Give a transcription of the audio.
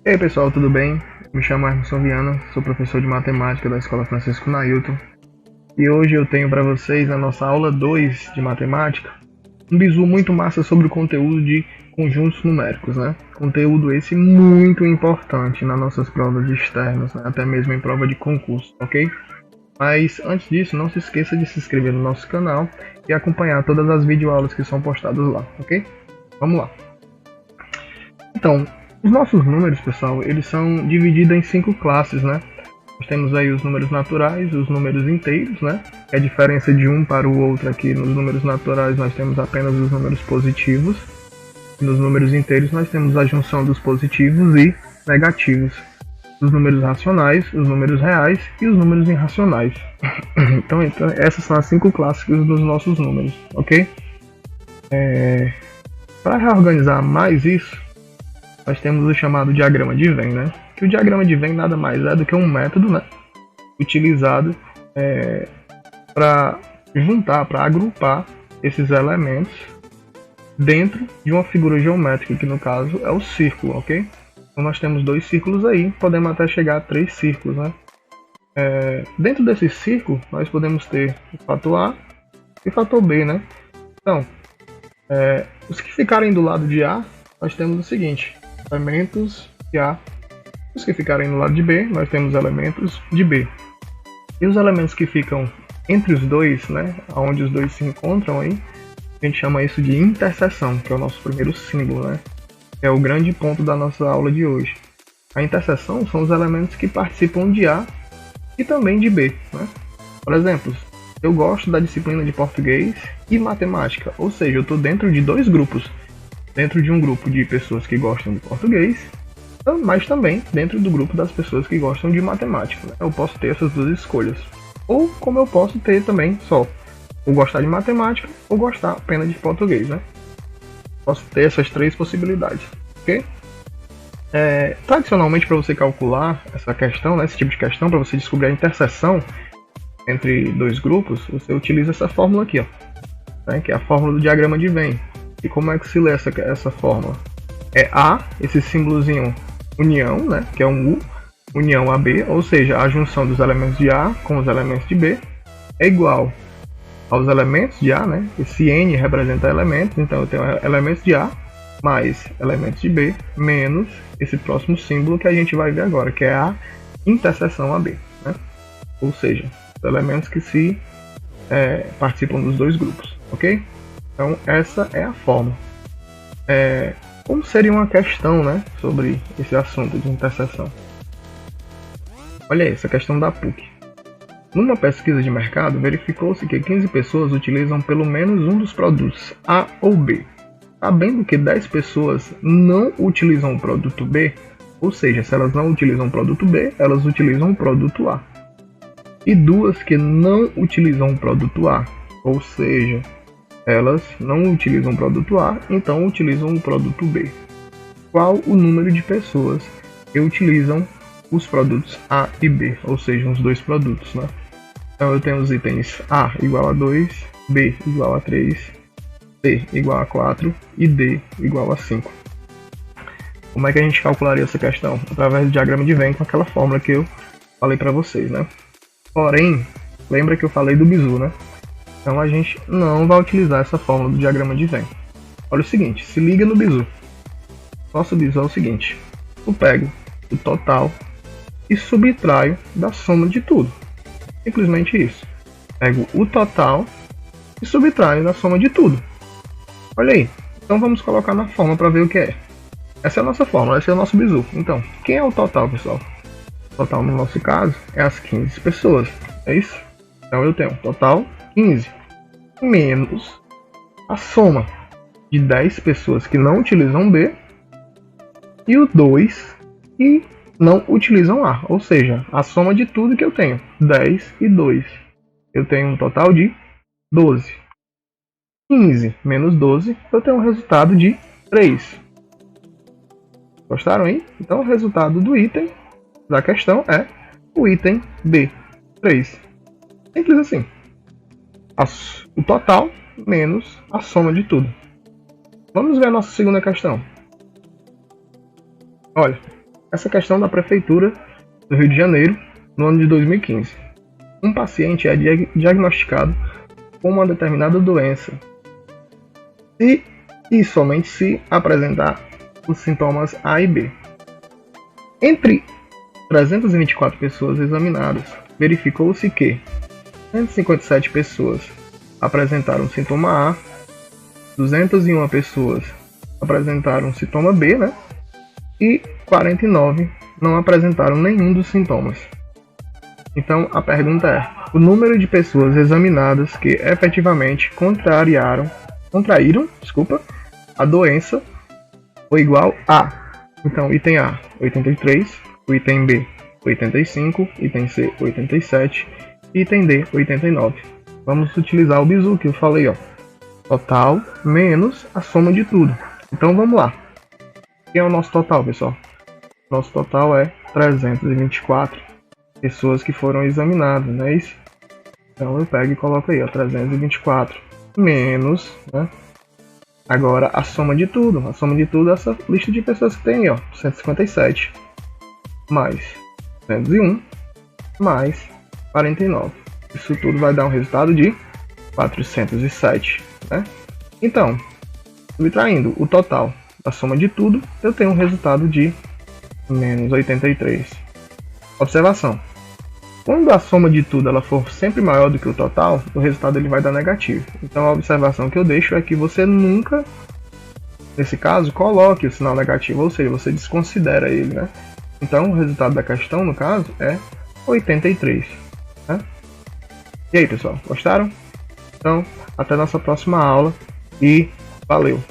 E aí pessoal, tudo bem? Me chamo Emerson Viana, sou professor de matemática da Escola Francisco Nailton e hoje eu tenho para vocês, na nossa aula 2 de matemática, um bizu muito massa sobre o conteúdo de conjuntos numéricos, né? Conteúdo esse muito importante nas nossas provas externas, né? Até mesmo em prova de concurso, ok? Mas antes disso, não se esqueça de se inscrever no nosso canal e acompanhar todas as videoaulas que são postadas lá, ok? Vamos lá! Então, os nossos números, pessoal, eles são divididos em 5 classes, né? Nós temos aí os números naturais, os números inteiros, né? A diferença de um para o outro aqui, nos números naturais nós temos apenas os números positivos. E nos números inteiros nós temos a junção dos positivos e negativos. Os números racionais, os números reais e os números irracionais. Então essas são as 5 classes dos nossos números, ok? Para reorganizar mais isso, nós temos o chamado diagrama de Venn, né? Que o diagrama de Venn nada mais é do que um método, né? Utilizado para juntar, para agrupar esses elementos dentro de uma figura geométrica, que no caso é o círculo, ok? Então nós temos 2 círculos aí, podemos até chegar a 3 círculos, né? Dentro desse círculo, nós podemos ter o fator A e o fator B, né? Então, os que ficarem do lado de A, nós temos o seguinte: elementos de A. Os que ficarem no lado de B, nós temos elementos de B. E os elementos que ficam entre os dois, né, onde os dois se encontram aí, a gente chama isso de interseção, que é o nosso primeiro símbolo, né? É o grande ponto da nossa aula de hoje. A interseção são os elementos que participam de A e também de B, né? Por exemplo, eu gosto da disciplina de português e matemática, ou seja, eu estou dentro de 2 grupos. Dentro de um grupo de pessoas que gostam de português, mas também dentro do grupo das pessoas que gostam de matemática, né? Eu posso ter essas 2 escolhas. Ou como eu posso ter também só ou gostar de matemática ou gostar apenas de português, né? Posso ter essas 3 possibilidades, ok? Tradicionalmente, para você calcular essa questão, né, esse tipo de questão, para você descobrir a interseção entre 2 grupos, você utiliza essa fórmula aqui, ó, né, que é a fórmula do diagrama de Venn. E como é que se lê essa fórmula? É A, esse símbolozinho união, né, que é um U, união a B, ou seja, a junção dos elementos de A com os elementos de B, é igual aos elementos de A, né, esse N representa elementos, então eu tenho elementos de A mais elementos de B, menos esse próximo símbolo que a gente vai ver agora, que é a interseção AB, né? Ou seja, os elementos que participam dos 2 grupos, ok? Então essa é a fórmula. Como seria uma questão, né, sobre esse assunto de interseção? Olha aí, essa questão da PUC. Numa pesquisa de mercado, verificou-se que 15 pessoas utilizam pelo menos um dos produtos A ou B. Sabendo que 10 pessoas não utilizam o produto B, ou seja, se elas não utilizam o produto B, elas utilizam o produto A. E 2 que não utilizam o produto A, ou seja, elas não utilizam o produto A, então utilizam o produto B. Qual o número de pessoas que utilizam os produtos A e B, ou seja, os 2 produtos, né? Então eu tenho os itens A igual a 2, B igual a 3, C igual a 4 e D igual a 5. Como é que a gente calcularia essa questão? Através do diagrama de Venn, com aquela fórmula que eu falei para vocês, né? Porém, lembra que eu falei do bizu, né? Então a gente não vai utilizar essa fórmula do diagrama de Venn. Olha o seguinte, se liga no bizu. Nosso bizu é o seguinte: eu pego o total e subtraio da soma de tudo. Simplesmente isso. Pego o total e subtraio da soma de tudo. Olha aí. Então vamos colocar na fórmula para ver o que é. Essa é a nossa fórmula, esse é o nosso bizu. Então, quem é o total, pessoal? O total no nosso caso é as 15 pessoas. É isso? Então eu tenho total 15 menos a soma de 10 pessoas que não utilizam B e o 2 que não utilizam A, ou seja, a soma de tudo que eu tenho, 10 e 2. Eu tenho um total de 12. 15 menos 12, eu tenho um resultado de 3. Gostaram aí? Então o resultado do item da questão é o item B, 3. Simples assim. O total menos a soma de tudo. Vamos ver a nossa segunda questão. Olha, Essa questão da Prefeitura do Rio de Janeiro, no ano de 2015. Um paciente é diagnosticado com uma determinada doença se e somente se apresentar os sintomas A e B. Entre 324 pessoas examinadas, verificou-se que 157 pessoas apresentaram sintoma A, 201 pessoas apresentaram sintoma B, né? E 49 não apresentaram nenhum dos sintomas. Então a pergunta é: o número de pessoas examinadas que efetivamente contraíram a doença foi igual a. Então, item A, 83, o item B, 85, item C, 87, item D, 89. Vamos utilizar o bizu que eu falei, ó. Total menos a soma de tudo. Então vamos lá. O que é o nosso total, pessoal? Nosso total é 324 pessoas que foram examinadas, não é isso? Então eu pego e coloco aí, ó, 324 menos, né? Agora a soma de tudo. A soma de tudo é essa lista de pessoas que tem aí, ó, 157 mais 201 mais 49. Isso tudo vai dar um resultado de 407, né? Então, subtraindo o total da soma de tudo, eu tenho um resultado de menos 83. Observação: quando a soma de tudo ela for sempre maior do que o total, o resultado ele vai dar negativo. Então a observação que eu deixo é que você nunca, nesse caso, coloque o sinal negativo, ou seja, você desconsidera ele, né? Então o resultado da questão, no caso, é 83. Né? E aí, pessoal, gostaram? Então, até nossa próxima aula e valeu!